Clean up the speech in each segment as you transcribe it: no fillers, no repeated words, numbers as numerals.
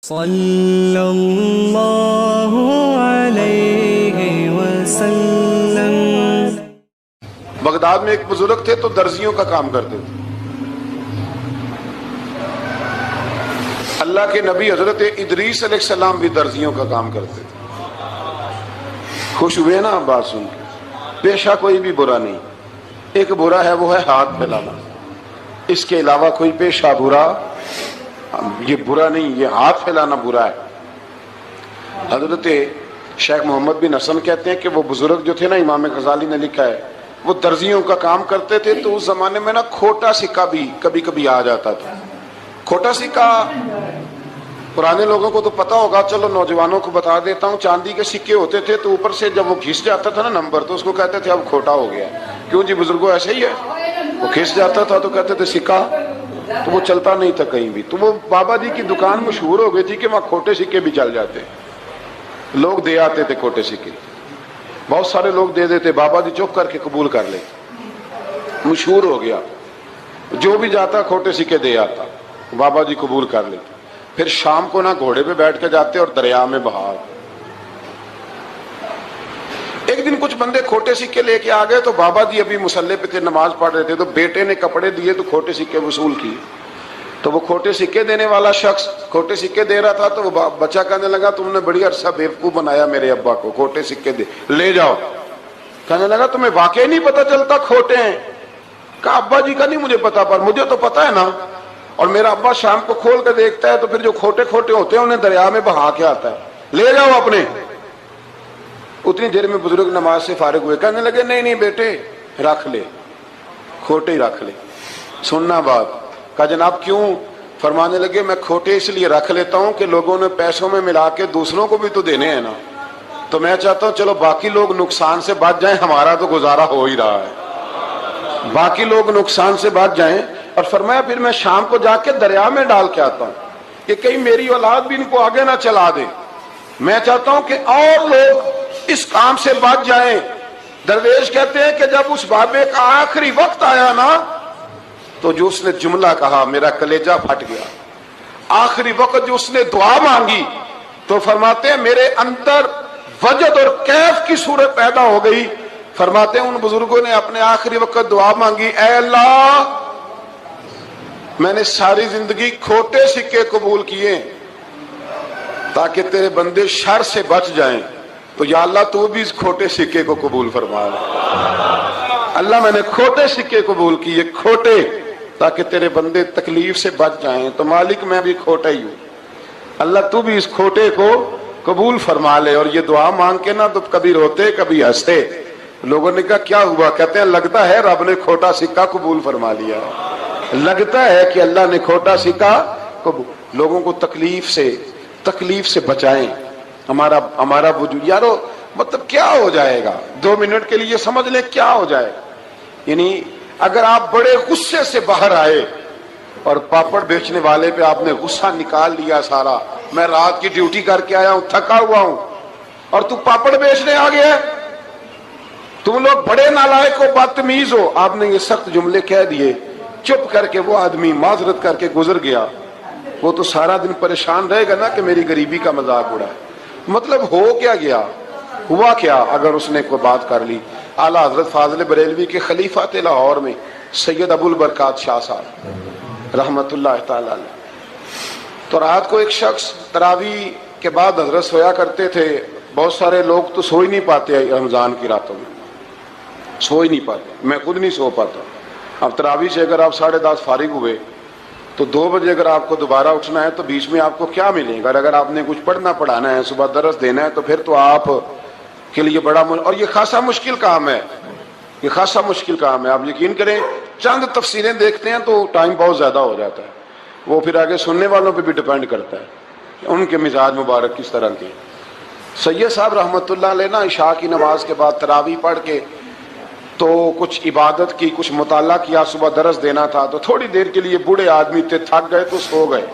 صلی اللہ علیہ وسلم۔ بغداد میں ایک بزرگ تھے تو درزیوں کا کام کرتے تھے۔ اللہ کے نبی حضرت ادریس علیہ السلام بھی درزیوں کا کام کرتے تھے۔ خوش ہوئے نا بات سن کے؟ پیشہ کوئی بھی برا نہیں، ایک برا ہے وہ ہے ہاتھ پھیلانا، اس کے علاوہ کوئی پیشہ برا یہ برا نہیں، یہ ہاتھ پھیلانا برا ہے۔ حضرت شیخ محمد بن حسن کہتے ہیں کہ وہ بزرگ جو تھے نا، امام غزالی نے لکھا ہے، وہ درزیوں کا کام کرتے تھے تو اس زمانے میں نا کھوٹا سکہ بھی کبھی کبھی آ جاتا تھا۔ کھوٹا سکہ پرانے لوگوں کو تو پتا ہوگا، چلو نوجوانوں کو بتا دیتا ہوں، چاندی کے سکے ہوتے تھے تو اوپر سے جب وہ کھس جاتا تھا نا نمبر، تو اس کو کہتے تھے اب کھوٹا ہو گیا۔ کیوں جی بزرگوں ایسے ہی ہے، وہ کھس جاتا تھا تو کہتے تھے سکہ، تو وہ چلتا نہیں تھا کہیں بھی۔ تو وہ بابا جی کی دکان مشہور ہو گئی تھی کہ وہاں کھوٹے سکے بھی چل جاتے، لوگ دے آتے تھے کھوٹے سکے، بہت سارے لوگ دے دیتے، بابا جی چپ کر کے قبول کر لیتے، مشہور ہو گیا، جو بھی جاتا کھوٹے سکے دے آتا، بابا جی قبول کر لیتے۔ پھر شام کو نا گھوڑے پہ بیٹھ کے جاتے اور دریا میں بہا۔ ایک دن کچھ بندے کھوٹے سکے لے کے آ گئے تو بابا جی ابھی مصلے پہ تھے، نماز پڑھ رہے تھے، تو بیٹے نے کپڑے دیے تو کھوٹے سکے وصول کیے۔ تو وہ کھوٹے سکے دینے والا شخص کھوٹے سکے دے رہا تھا تو وہ بچہ کہنے لگا تم نے بڑی عرصہ بیوقوف بنایا میرے ابا کو، کھوٹے سکے دے لے جاؤ۔ کہنے لگا تمہیں واقعی نہیں پتا چلتا کھوٹے ہیں؟ کہا ابا جی کا نہیں مجھے پتا، پر مجھے تو پتا ہے نا، اور میرا ابا شام کو کھول کے دیکھتا ہے تو پھر جو کھوٹے کھوٹے ہوتے ہیں انہیں دریا میں بہا کے آتا ہے، لے جاؤ اپنے۔ اتنی دیر میں بزرگ نماز سے فارغ ہوئے، کہنے لگے نہیں نہیں بیٹے رکھ لے، کھوٹے ہی رکھ لے۔ سننا بات، کہا جناب کیوں؟ فرمانے لگے میں کھوٹے اس لیے رکھ لیتا ہوں کہ لوگوں نے پیسوں میں ملا کے دوسروں کو بھی تو دینے ہیں نا، تو میں چاہتا ہوں چلو باقی لوگ نقصان سے بچ جائیں، ہمارا تو گزارا ہو ہی رہا ہے، باقی لوگ نقصان سے بچ جائیں۔ اور فرمایا پھر میں شام کو جا کے دریا میں ڈال کے آتا ہوں کہ کہیں میری اولاد بھی ان کو آگے نہ چلا دے، میں چاہتا ہوں کہ اور لوگ اس کام سے بچ جائیں۔ درویش کہتے ہیں کہ جب اس بابے کا آخری وقت آیا نا تو جو اس نے جملہ کہا میرا کلیجہ پھٹ گیا۔ آخری وقت جو اس نے دعا مانگی تو فرماتے ہیں میرے اندر وجد اور کیف کی صورت پیدا ہو گئی۔ فرماتے ہیں ان بزرگوں نے اپنے آخری وقت دعا مانگی، اے اللہ میں نے ساری زندگی کھوٹے سکے قبول کیے تاکہ تیرے بندے شر سے بچ جائیں، تو یا اللہ تو بھی اس کھوٹے سکے کو قبول فرما لے۔ اللہ میں نے کھوٹے سکے قبول کیے، کھوٹے، تاکہ تیرے بندے تکلیف سے بچ جائیں، تو مالک میں بھی کھوٹا ہی ہوں، اللہ تو بھی اس کھوٹے کو قبول فرما لے۔ اور یہ دعا مانگ کے نا تو کبھی روتے کبھی ہنستے۔ لوگوں نے کہا کیا ہوا؟ کہتے ہیں لگتا ہے رب نے کھوٹا سکہ قبول فرما لیا، لگتا ہے کہ اللہ نے کھوٹا سکہ قبول۔ لوگوں کو تکلیف سے بچائیں، ہمارا وجود یارو مطلب کیا ہو جائے گا 2 منٹ کے لیے سمجھ لیں کیا ہو جائے گا۔ یعنی اگر آپ بڑے غصے سے باہر آئے اور پاپڑ بیچنے والے پہ آپ نے غصہ نکال لیا سارا، میں رات کی ڈیوٹی کر کے آیا ہوں تھکا ہوا ہوں اور تو پاپڑ بیچنے آ گیا، تم لوگ بڑے نالائق ہو بدتمیز ہو، آپ نے یہ سخت جملے کہہ دیے، چپ کر کے وہ آدمی معذرت کر کے گزر گیا، وہ تو سارا دن پریشان رہے گا نا کہ میری غریبی کا مذاق اڑا ہے۔ مطلب ہو کیا گیا، ہوا کیا اگر اس نے کوئی بات کر لی۔ اعلیٰ حضرت فاضل بریلوی کے خلیفہ تھے لاہور میں سید ابو البرکات شاہ صاحب رحمت اللہ تعالی علیہ، تو رات کو ایک شخص تراویح کے بعد حضرت سویا کرتے تھے، بہت سارے لوگ تو سو ہی نہیں پاتے رمضان کی راتوں میں، سو ہی نہیں پاتے، میں خود نہیں سو پاتا۔ اب تراویح سے اگر آپ 10:30 فارغ ہوئے تو 2 بجے اگر آپ کو دوبارہ اٹھنا ہے تو بیچ میں آپ کو کیا ملے گا؟ اگر آپ نے کچھ پڑھنا پڑھانا ہے، صبح درس دینا ہے، تو پھر تو آپ کے لیے بڑا اور یہ خاصا مشکل کام ہے، یہ خاصا مشکل کام ہے۔ آپ یقین کریں چند تفسیریں دیکھتے ہیں تو ٹائم بہت زیادہ ہو جاتا ہے، وہ پھر آگے سننے والوں پہ بھی ڈیپینڈ کرتا ہے ان کے مزاج مبارک کس طرح کے۔ سید صاحب رحمت اللہ علیہ نا عشاء کی نماز کے بعد تراویح پڑھ کے تو کچھ عبادت کی، کچھ مطالعہ کیا، صبح درس دینا تھا، تو تھوڑی دیر کے لیے بوڑھے آدمی تھے، تھک گئے تو سو گئے۔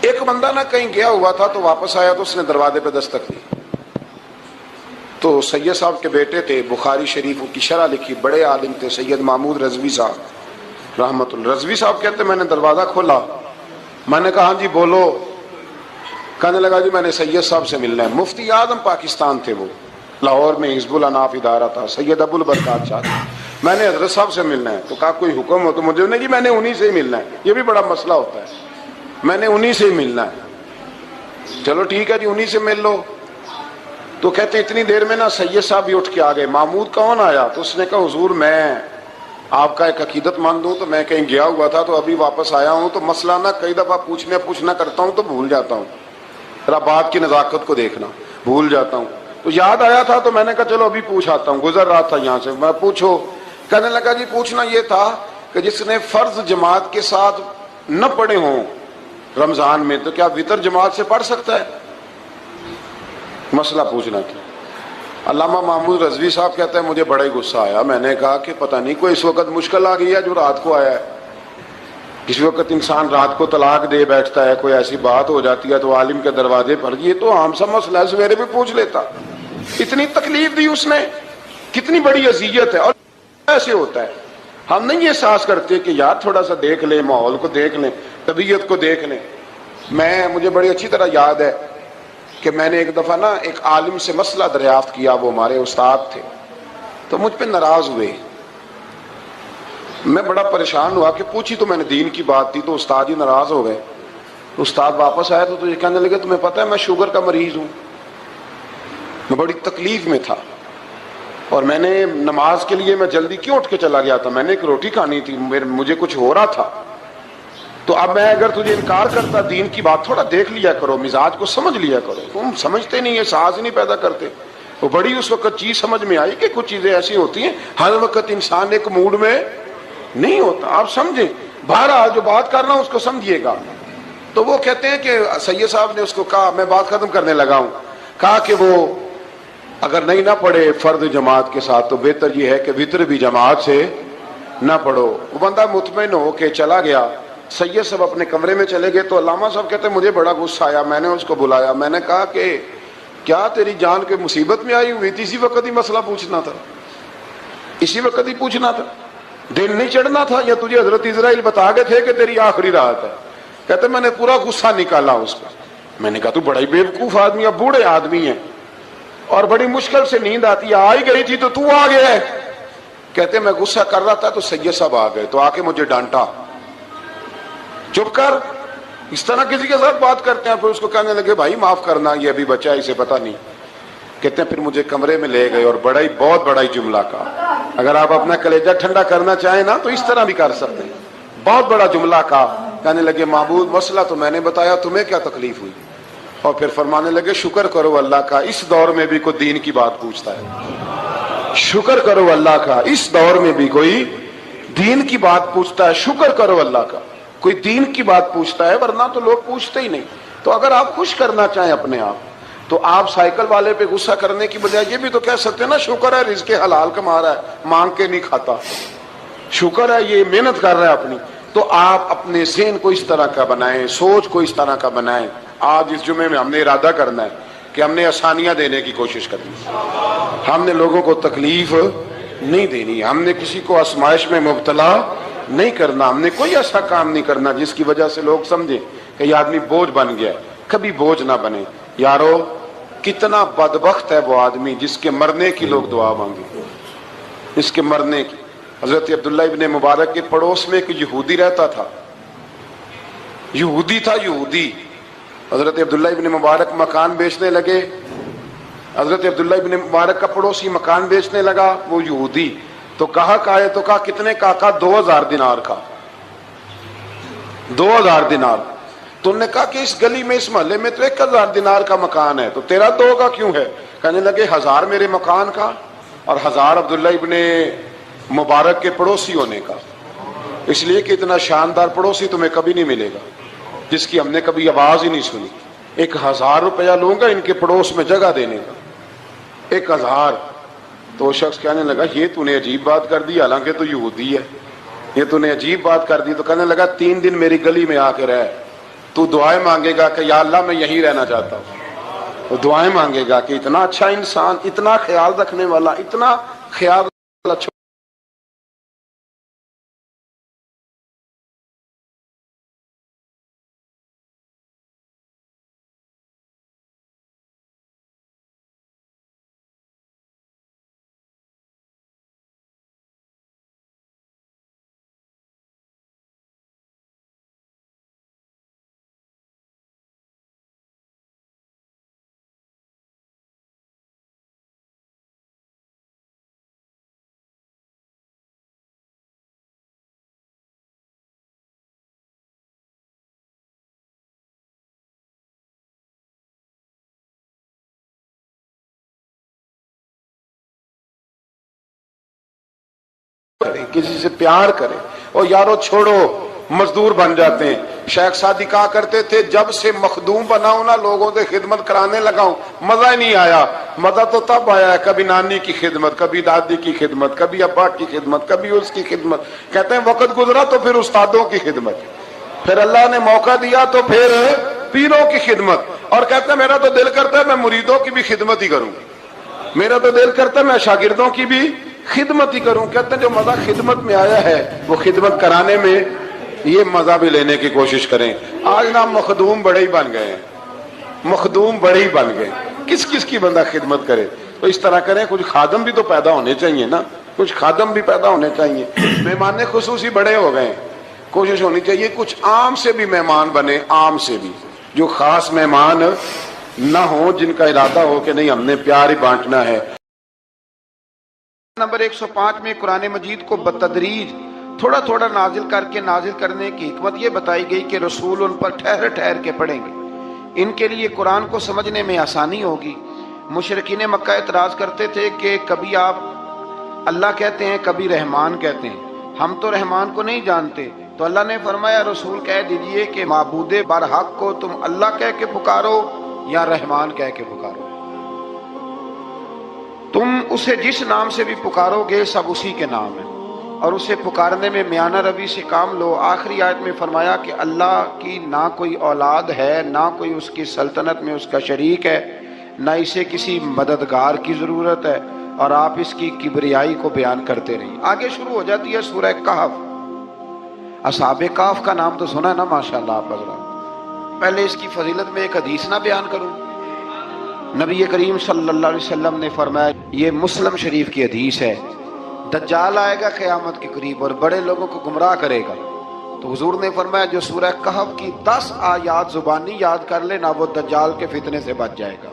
ایک بندہ نہ کہیں گیا ہوا تھا تو واپس آیا تو اس نے دروازے پہ دستک دی، تو سید صاحب کے بیٹے تھے، بخاری شریف کی شرح لکھی، بڑے عالم تھے، سید محمود رضوی صاحب رحمت اللہ۔ رضوی صاحب کہتے میں نے دروازہ کھولا، میں نے کہا ہاں جی بولو، کہنے لگا جی میں نے سید صاحب سے ملنا ہے. مفتی اعظم پاکستان تھے وہ, لاہور میں حزب الاناف ادارہ تھا, سید ابو البرکات صاحب. میں نے حضرت صاحب سے ملنا ہے. تو کہا کوئی حکم ہو تو مجھے نہیں, جی میں نے انہی سے ہی ملنا ہے. یہ بھی بڑا مسئلہ ہوتا ہے, میں نے انہی سے ہی ملنا ہے. چلو ٹھیک ہے جی انہی سے مل لو. تو کہتے ہیں اتنی دیر میں نا سید صاحب بھی اٹھ کے آ گئے. محمود کون آیا؟ تو اس نے کہا حضور میں آپ کا ایک عقیدت مند ہوں, تو میں کہیں گیا ہوا تھا تو ابھی واپس آیا ہوں, تو مسئلہ نا کئی دفعہ پوچھنا کرتا ہوں تو بھول جاتا ہوں, ذرا بات کی نزاکت کو دیکھنا, بھول جاتا ہوں. تو یاد آیا تھا تو میں نے کہا چلو ابھی پوچھ آتا ہوں, گزر رہا تھا یہاں سے. میں پوچھو. کہنے لگا جی پوچھنا یہ تھا کہ جس نے فرض جماعت کے ساتھ نہ پڑھے ہوں رمضان میں, تو کیا وتر جماعت سے پڑھ سکتا ہے؟ مسئلہ پوچھنا تھا. علامہ محمود رضوی صاحب کہتے ہیں مجھے بڑا ہی غصہ آیا. میں نے کہا کہ پتہ نہیں کوئی اس وقت مشکل آ گئی ہے جو رات کو آیا ہے. کسی وقت انسان رات کو طلاق دے بیٹھتا ہے, کوئی ایسی بات ہو جاتی ہے تو عالم کے دروازے پر, یہ تو عام سا مسئلہ ہے, سویرے بھی پوچھ لیتا. اتنی تکلیف دی اس نے, کتنی بڑی اذیت ہے. اور ایسے ہوتا ہے, ہم نہیں احساس کرتے کہ یار تھوڑا سا دیکھ لیں, ماحول کو دیکھ لیں, طبیعت کو دیکھ لیں. مجھے بڑی اچھی طرح یاد ہے کہ میں نے ایک دفعہ نا ایک عالم سے مسئلہ دریافت کیا, وہ ہمارے استاد تھے, تو مجھ پہ ناراض ہوئے. میں بڑا پریشان ہوا کہ پوچھی تو میں نے دین کی بات تھی, تو استاد ہی ناراض ہو گئے. استاد واپس آیا تو یہ کہنے لگے تمہیں پتہ ہے میں شوگر کا مریض ہوں. میں بڑی تکلیف میں تھا, اور میں نے نماز کے لیے میں جلدی کیوں اٹھ کے چلا گیا تھا, میں نے ایک روٹی کھانی تھی, مجھے کچھ ہو رہا تھا. تو اب میں اگر تجھے انکار کرتا, دین کی بات تھوڑا دیکھ لیا کرو, مزاج کو سمجھ لیا کرو. تم سمجھتے نہیں, احساس نہیں پیدا کرتے. وہ بڑی اس وقت چیز سمجھ میں آئی کہ کچھ چیزیں ایسی ہوتی ہیں, ہر وقت انسان ایک موڈ میں نہیں ہوتا. آپ سمجھیں, بہرحال جو بات کرنا اس کو سمجھیے گا. تو وہ کہتے ہیں کہ سید صاحب نے اس کو کہا, میں بات ختم کرنے لگا ہوں, کہا کہ وہ اگر نہیں نہ پڑھے فرض جماعت کے ساتھ تو بہتر یہ ہے کہ وتر بھی جماعت سے نہ پڑھو. وہ بندہ مطمئن ہو کے چلا گیا. سید صاحب اپنے کمرے میں چلے گئے. تو علامہ صاحب کہتے ہیں مجھے بڑا غصہ آیا. میں نے اس کو بلایا, میں نے کہا کہ کیا تیری جان کے مصیبت میں آئی ہوئی تھی؟ اسی وقت ہی مسئلہ پوچھنا تھا, اسی وقت ہی پوچھنا تھا, دن نہیں چڑھنا تھا, یا تجھے حضرت اسرائیل بتا گئے تھے کہ تیری آخری رات ہے؟ کہتے میں نے پورا غصہ نکالا اس پر. میں نے کہا تو بڑا ہی بیوقوف آدمی ہے, بوڑھے آدمی ہیں, اور بڑی مشکل سے نیند آتی ہے, آ ہی گئی تھی تو آ گیا ہے. کہتے میں غصہ کر رہا تھا تو سید صاحب آ گئے, تو آ کے مجھے ڈانٹا, چپ کر, اس طرح کسی کے ساتھ بات کرتے ہیں. پھر اس کو کہنے لگے بھائی معاف کرنا, یہ ابھی بچہ ہے, اسے پتہ نہیں. کہتے ہیں پھر مجھے کمرے میں لے گئے اور بہت بڑا ہی جملہ کہا. اگر آپ اپنا کلیجہ ٹھنڈا کرنا چاہیں نا تو اس طرح بھی کر سکتے ہیں. بہت بڑا جملہ کہا. کہنے لگے معبود مسئلہ تو میں نے بتایا, تمہیں کیا تکلیف ہوئی؟ اور پھر فرمانے لگے شکر کرو اللہ کا, اس دور میں بھی کوئی دین کی بات پوچھتا ہے. شکر کرو اللہ کا, اس دور میں بھی کوئی دین کی بات پوچھتا ہے. شکر کرو اللہ کا, کوئی دین کی بات پوچھتا ہے, ورنہ تو لوگ پوچھتے ہی نہیں. تو اگر آپ خوش کرنا چاہیں اپنے آپ, تو آپ سائیکل والے پہ غصہ کرنے کی بجائے یہ بھی تو کہہ سکتے ہیں نا شکر ہے رزق حلال کما رہا ہے, مانگ کے نہیں کھاتا, شکر ہے یہ محنت کر رہا ہے اپنی. تو آپ اپنے ذہن کو اس طرح کا بنائیں, سوچ کو اس طرح کا بنائیں. آج اس جمعے میں ہم نے ارادہ کرنا ہے کہ ہم نے آسانیاں دینے کی کوشش کرنی, ہم نے لوگوں کو تکلیف نہیں دینی, ہم نے کسی کو آزمائش میں مبتلا نہیں کرنا, ہم نے کوئی ایسا کام نہیں کرنا جس کی وجہ سے لوگ سمجھیں کہ یہ آدمی بوجھ بن گیا. کبھی بوجھ نہ بنے. یارو کتنا بدبخت ہے وہ آدمی جس کے مرنے کی لوگ دعا مانگے, اس کے مرنے کی. حضرت عبداللہ ابن مبارک کے پڑوس میں ایک یہودی رہتا تھا, یہودی تھا, یہودی. حضرت عبداللہ ابن مبارک مکان بیچنے لگے. حضرت عبداللہ ابن مبارک کا پڑوسی مکان بیچنے لگا, وہ یہودی. تو کہا تو کہا کتنے کا؟ 2000 دینار کا. 2000 دینار. تو انہوں نے کہا کہ اس گلی میں, اس محلے میں تو 1000 دینار کا مکان ہے, تو تیرا 2 کا کیوں ہے؟ کہنے لگے 1000 میرے مکان کا اور 1000 عبداللہ ابن مبارک کے پڑوسی ہونے کا, اس لیے کہ اتنا شاندار پڑوسی تمہیں کبھی نہیں ملے گا جس کی ہم نے کبھی آواز ہی نہیں سنی. 1000 روپیہ لوں گا ان کے پڑوس میں جگہ دینے کا, 1000. تو وہ شخص کہنے لگا یہ تو نے عجیب بات کر دی, حالانکہ تو یہودی ہے, یہ تو نے عجیب بات کر دی. تو کہنے لگا 3 دن میری گلی میں آ کے رہ, تو دعائیں مانگے گا کہ یا اللہ میں یہیں رہنا چاہتا ہوں. وہ دعائیں مانگے گا کہ اتنا اچھا انسان, اتنا خیال رکھنے والا, اتنا خیال والا کرے، کسی سے پیار کرے. اور یارو چھوڑو مزدور بن جاتے ہیں. شیخ سعدی کہا کرتے تھے جب سے مخدوم بناؤں نا لوگوں سے خدمت کرانے لگاؤں مزہ ہی نہیں آیا. مزہ تو تب آیا ہے کبھی نانی کی خدمت، کبھی دادی کی خدمت، کبھی ابا کی خدمت، کبھی اس کی خدمت. کہتے ہیں وقت گزرا تو پھر استادوں کی خدمت، پھر اللہ نے موقع دیا تو پھر پیروں کی خدمت. اور کہتے ہیں میرا تو دل کرتا ہے میں مریدوں کی بھی خدمت ہی کروں، میرا تو دل کرتا ہے میں شاگردوں کی بھی خدمت ہی کروں. کہتے ہیں جو مزہ خدمت میں آیا ہے وہ خدمت کرانے میں یہ مزہ بھی لینے کی کوشش کریں. آج نا مخدوم بڑے ہی بن گئے ہیں، مخدوم بڑے ہی بن گئے. کس کس کی بندہ خدمت کرے؟ تو اس طرح کریں، کچھ خادم بھی تو پیدا ہونے چاہیے نا، کچھ خادم بھی پیدا ہونے چاہیے. مہمان خصوصی بڑے ہو گئے، کوشش ہونی چاہیے کچھ عام سے بھی مہمان بنے، عام سے بھی، جو خاص مہمان نہ ہوں، جن کا ارادہ ہو کہ نہیں ہم نے پیار ہی بانٹنا ہے. نمبر 105 میں قرآن مجید کو بتدریج تھوڑا تھوڑا نازل کر کے نازل کرنے کی حکمت یہ بتائی گئی کہ رسول ان پر ٹھہر ٹھہر کے پڑھیں گے، ان کے لیے قرآن کو سمجھنے میں آسانی ہوگی. مشرکین مکہ اعتراض کرتے تھے کہ کبھی آپ اللہ کہتے ہیں کبھی رحمان کہتے ہیں، ہم تو رحمان کو نہیں جانتے. تو اللہ نے فرمایا رسول کہہ دیجئے کہ معبود برحق کو تم اللہ کہہ کے پکارو یا رحمان کہہ کے پکارو، تم اسے جس نام سے بھی پکارو گے سب اسی کے نام ہے، اور اسے پکارنے میں میانہ روی سے کام لو. آخری آیت میں فرمایا کہ اللہ کی نہ کوئی اولاد ہے، نہ کوئی اس کی سلطنت میں اس کا شریک ہے، نہ اسے کسی مددگار کی ضرورت ہے، اور آپ اس کی کبریائی کو بیان کرتے رہیے. آگے شروع ہو جاتی ہے سورہ کہف. اصحاب کہف کا نام تو سنا نا ماشاءاللہ آپ حضرات. پہلے اس کی فضیلت میں ایک حدیث نہ بیان کروں. نبی کریم صلی اللہ علیہ وسلم نے فرمایا، یہ مسلم شریف کی حدیث ہے، دجال آئے گا قیامت کے قریب اور بڑے لوگوں کو گمراہ کرے گا. تو حضور نے فرمایا جو سورہ کہف کی 10 آیات زبانی یاد کر لے نہ وہ دجال کے فتنے سے بچ جائے گا.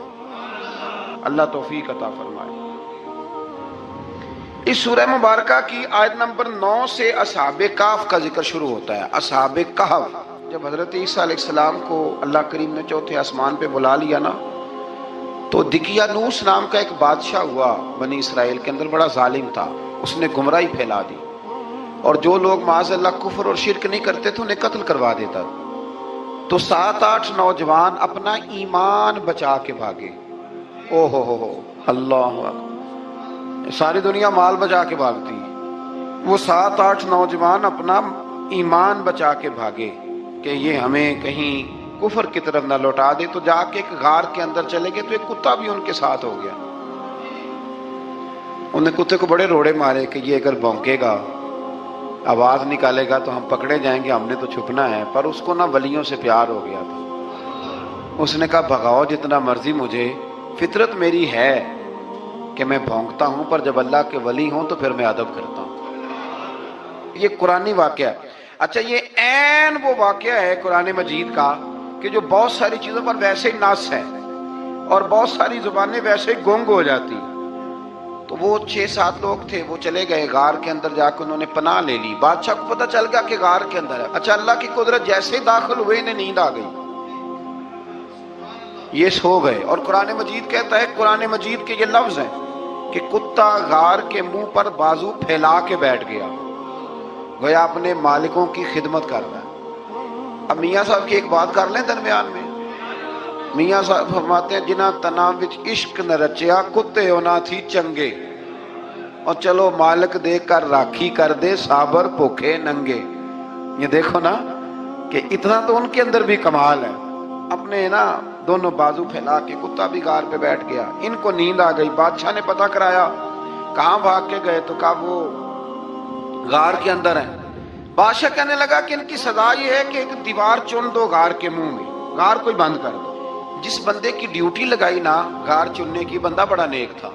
اللہ توفیق عطا فرمائے. اس سورہ مبارکہ کی آیت نمبر 9 سے اصحاب کہف کا ذکر شروع ہوتا ہے. اصحاب کہف، جب حضرت عیسیٰ علیہ السلام کو اللہ کریم نے چوتھے آسمان پہ بلا لیا نا، تو دقیانوس نام کا ایک بادشاہ ہوا بنی اسرائیل کے اندر، بڑا ظالم تھا. اس نے گمراہی پھیلا دی، اور جو لوگ معاذ اللہ کفر اور شرک نہیں کرتے تھے انہیں قتل کروا دیتا. تو 7-8 نوجوان اپنا ایمان بچا کے بھاگے. او ہو اللہ اکبر، ساری دنیا مال بچا کے بھاگتی، وہ 7-8 نوجوان اپنا ایمان بچا کے بھاگے کہ یہ ہمیں کہیں کفر کی طرف نہ لوٹا دے. تو جا کے ایک غار کے اندر چلے گئے تو ایک کتا بھی ان کے ساتھ ہو گیا. انہیں کتے کو بڑے روڑے مارے کہ یہ اگر بھونکے گا آواز نکالے گا تو ہم پکڑے جائیں گے، ہم نے تو چھپنا ہے. پر اس کو نہ ولیوں سے پیار ہو گیا تھا. اس نے کہا بھگاؤ جتنا مرضی مجھے، فطرت میری ہے کہ میں بھونکتا ہوں، پر جب اللہ کے ولی ہوں تو پھر میں ادب کرتا ہوں. یہ قرآنی واقعہ ہے. اچھا یہ عین وہ واقعہ ہے قرآن مجید کا کہ جو بہت ساری چیزوں پر ویسے ہی نص ہے اور بہت ساری زبانیں ویسے ہی گنگ ہو جاتی. تو وہ 6-7 لوگ تھے، وہ چلے گئے غار کے اندر، جا کے انہوں نے پناہ لے لی. بادشاہ کو پتہ چل گیا کہ غار کے اندر ہے. اچھا اللہ کی قدرت، جیسے ہی داخل ہوئے انہیں نیند آ گئی، یہ سو گئے. اور قرآن مجید کہتا ہے، قرآن مجید کے یہ لفظ ہیں کہ کتا غار کے منہ پر بازو پھیلا کے بیٹھ گیا، گویا اپنے مالکوں کی خدمت کر رہا ہے. اب میاں صاحب کی ایک بات کر لیں درمیان میں. میاں صاحب فرماتے ہیں جنہ تنا وچ عشق نہ رچیا کتے ہونا تھی چنگے، اور چلو مالک دے کر راکھی کر دے صابر بھوکے ننگے. یہ دیکھو نا کہ اتنا تو ان کے اندر بھی کمال ہے. اپنے نا دونوں بازو پھیلا کے کتا بھی غار پہ بیٹھ گیا. ان کو نیند آ گئی. بادشاہ نے پتہ کرایا کہاں بھاگ کے گئے، تو کہا وہ غار کے اندر ہیں. بادشاہ کہنے لگا کہ ان کی سزا یہ ہے کہ ایک دیوار چن دو غار کے منہ میں، غار کوئی بند کر دو. جس بندے کی ڈیوٹی لگائی نا غار چننے کی، بندہ بڑا نیک تھا،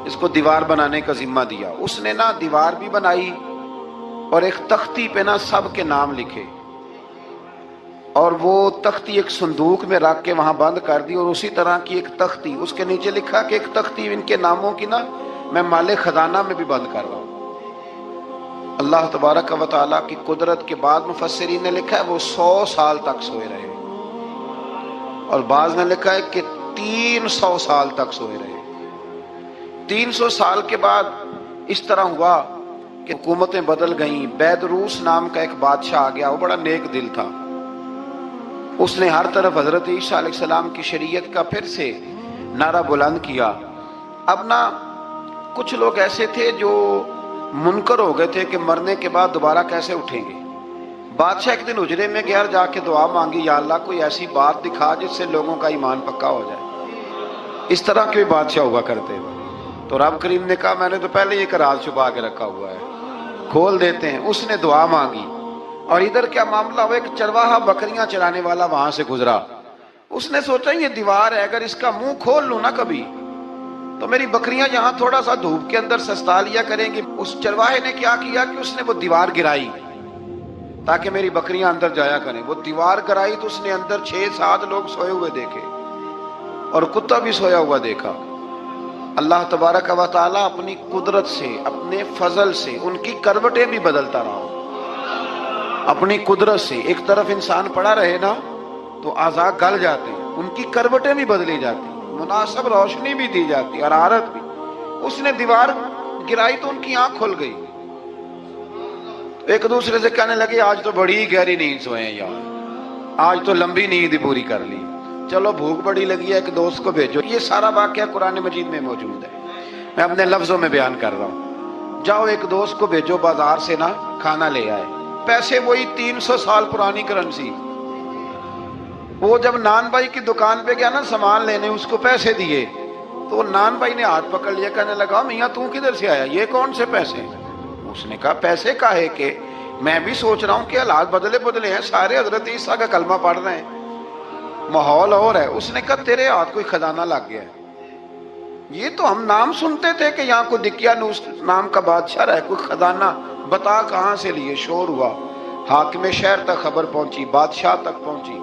اس کو دیوار بنانے کا ذمہ دیا. اس نے نا دیوار بھی بنائی اور ایک تختی پہ نا سب کے نام لکھے، اور وہ تختی ایک صندوق میں رکھ کے وہاں بند کر دی. اور اسی طرح کی ایک تختی اس کے نیچے لکھا کہ ایک تختی ان کے ناموں کی نا میں مال خزانہ میں بھی بند کر رہا ہوں. اللہ تبارک و تعالیٰ کی قدرت کے بعد مفسرین نے لکھا ہے وہ 100 سال تک سوئے رہے، اور بعض نے لکھا ہے کہ 300 سال تک سوئے رہے. 300 سال کے بعد اس طرح ہوا کہ حکومتیں بدل گئیں. بیدروس نام کا ایک بادشاہ آ گیا, وہ بڑا نیک دل تھا. اس نے ہر طرف حضرت عیسیٰ علیہ السلام کی شریعت کا پھر سے نعرہ بلند کیا. اب نا کچھ لوگ ایسے تھے جو منکر ہو گئے تھے کہ مرنے کے بعد دوبارہ کیسے اٹھیں گے. بادشاہ ایک دن حجرے میں گیا, جا کے دعا مانگی, یا اللہ کوئی ایسی بات دکھا جس سے لوگوں کا ایمان پکا ہو جائے. اس طرح کے بادشاہ ہوا کرتے ہیں. تو رب کریم نے کہا میں نے تو پہلے یہ راز چھپا کے رکھا ہوا ہے, کھول دیتے ہیں. اس نے دعا مانگی, اور ادھر کیا معاملہ ہوا, ایک چرواہا بکریاں چرانے والا وہاں سے گزرا. اس نے سوچا یہ دیوار ہے, اگر اس کا منہ کھول لوں نا کبھی تو میری بکریاں یہاں تھوڑا سا دھوپ کے اندر سستا لیا کریں گی. اس چرواہے نے کیا کیا کہ اس نے وہ دیوار گرائی تاکہ میری بکریاں اندر جایا کریں. وہ دیوار گرائی تو اس نے اندر 6-7 لوگ سوئے ہوئے دیکھے, اور کتا بھی سویا ہوا دیکھا. اللہ تبارک و تعالیٰ اپنی قدرت سے, اپنے فضل سے ان کی کروٹیں بھی بدلتا رہا. اپنی قدرت سے ایک طرف انسان پڑا رہے نا تو اعضاء گل جاتے ہیں, ان کی کروٹیں بھی بدلی جاتی, مناسب روشنی بھی دی جاتی, حرارت بھی. اس نے دیوار گرائی تو ان کی آنکھ کھل گئی. ایک دوسرے سے کہنے لگے آج تو بڑی گہری نیند سوئے ہیں یار, آج تو لمبی نیند پوری کر لی. چلو بھوک بڑی لگی ہے, ایک دوست کو بھیجو. یہ سارا واقعہ قرآن مجید میں موجود ہے, میں اپنے لفظوں میں بیان کر رہا ہوں. جاؤ ایک دوست کو بھیجو بازار سے نا کھانا لے آئے. پیسے وہی 300 سال پرانی کرنسی. وہ جب نان بھائی کی دکان پہ گیا نا سامان لینے, اس کو پیسے دیے تو نان بھائی نے ہاتھ پکڑ لیا, کہنے لگا میاں تو کدھر سے آیا, یہ کون سے پیسے؟ اس نے کہا پیسے کاہے کہ میں بھی سوچ رہا ہوں کہ حالات بدلے ہیں, سارے حضرت عیسیٰ کا کلمہ پڑھ رہے ہیں, ماحول اور ہے. اس نے کہا تیرے ہاتھ کوئی خزانہ لگ گیا ہے. یہ تو ہم نام سنتے تھے کہ یہاں کوئی دقیانوس نام کا بادشاہ رہے, کوئی خزانہ, بتا کہاں سے لیے. شور ہوا, حاکم شہر تک خبر پہنچی, بادشاہ تک پہنچی.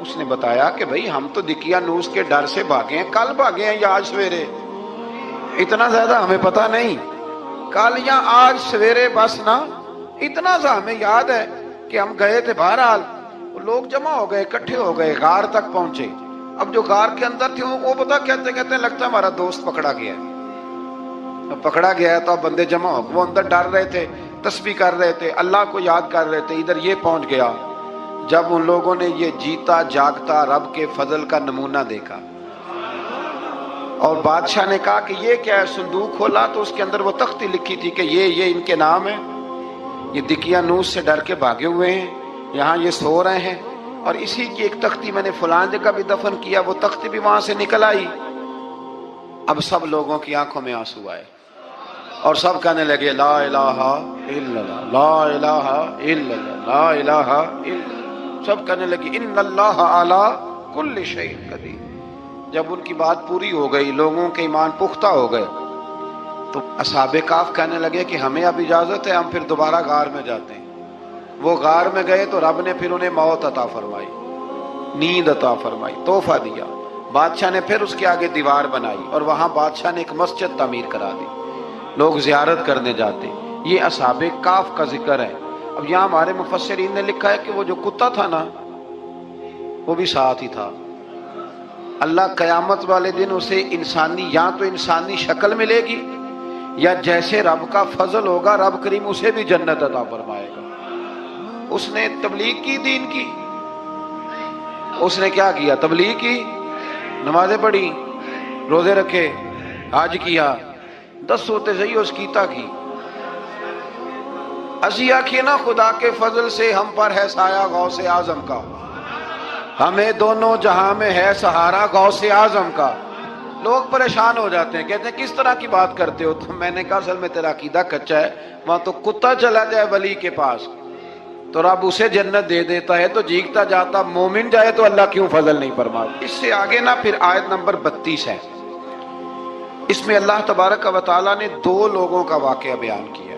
اس نے بتایا کہ بھئی ہم تو دقیانوس کے ڈر سے بھاگے ہیں, کل بھاگے ہیں یا آج سویرے, اتنا زیادہ ہمیں پتہ نہیں, کل یا آج سویرے بس نا. اتنا سا ہمیں یاد ہے کہ ہم گئے تھے. بہرحال لوگ جمع ہو گئے, اکٹھے ہو گئے, غار تک پہنچے. اب جو غار کے اندر تھے وہ پتا کہتے لگتا ہے ہمارا دوست پکڑا گیا ہے. پکڑا گیا ہے تو اب بندے جمع ہو گئے. وہ اندر ڈر رہے تھے, تسبیح کر رہے تھے, اللہ کو یاد کر رہے تھے. ادھر یہ پہنچ گیا. جب ان لوگوں نے یہ جیتا جاگتا رب کے فضل کا نمونہ دیکھا, اور بادشاہ نے کہا کہ یہ کیا ہے, صندوق کھولا تو اس کے اندر وہ تختی لکھی تھی کہ یہ ان کے نام ہے, یہ دقیانوس سے ڈر کے بھاگے ہوئے ہیں, یہاں یہ سو رہے ہیں, اور اسی کی ایک تختی میں نے فلاں جگہ بھی دفن کیا. وہ تختی بھی وہاں سے نکل آئی. اب سب لوگوں کی آنکھوں میں آنسو آئے, اور سب کہنے لگے لا الہ الا اللہ, لا الہ الا اللہ, لا الہ الا اللہ. سب کہنے لگے ان اللہ علی کل شیء قدیر. جب ان کی بات پوری ہو گئی, لوگوں کے ایمان پختہ ہو گئے, تو اصحاب کہف کہنے لگے کہ ہمیں اب اجازت ہے, ہم پھر دوبارہ غار میں جاتے ہیں. وہ غار میں گئے تو رب نے پھر انہیں موت عطا فرمائی, نیند عطا فرمائی, تحفہ دیا. بادشاہ نے پھر اس کے آگے دیوار بنائی, اور وہاں بادشاہ نے ایک مسجد تعمیر کرا دی, لوگ زیارت کرنے جاتے. یہ اصحاب کہف کا ذکر ہے. اب یہاں ہمارے مفسرین نے لکھا ہے کہ وہ جو کتا تھا نا وہ بھی ساتھ ہی تھا. اللہ قیامت والے دن اسے انسانی, یا تو انسانی شکل ملے گی, یا جیسے رب کا فضل ہوگا رب کریم اسے بھی جنت عطا فرمائے گا. اس نے تبلیغ کی, دین کی. اس نے کیا کیا, تبلیغ کی, نمازیں پڑھی, روزے رکھے, حج کیا, 10 ہوتے صحیح اس کیتا کی. اسی آخیے نا خدا کے فضل سے ہم پر ہے سایہ غوث اعظم کا, ہمیں دونوں جہاں میں ہے سہارا غوث اعظم کا. لوگ پریشان ہو جاتے ہیں, کہتے ہیں کس طرح کی بات کرتے ہو. تو میں نے کہا اصل میں تیرا عقیدہ کچا ہے. وہاں تو کتا چلا جائے ولی کے پاس تو رب اسے جنت دے دیتا ہے, تو جیگتا جاتا مومن جائے تو اللہ کیوں فضل نہیں فرماتا. اس سے آگے نا پھر آیت نمبر 32 ہے. اس میں اللہ تبارک و تعالیٰ نے 2 لوگوں کا واقعہ بیان کیا ہے.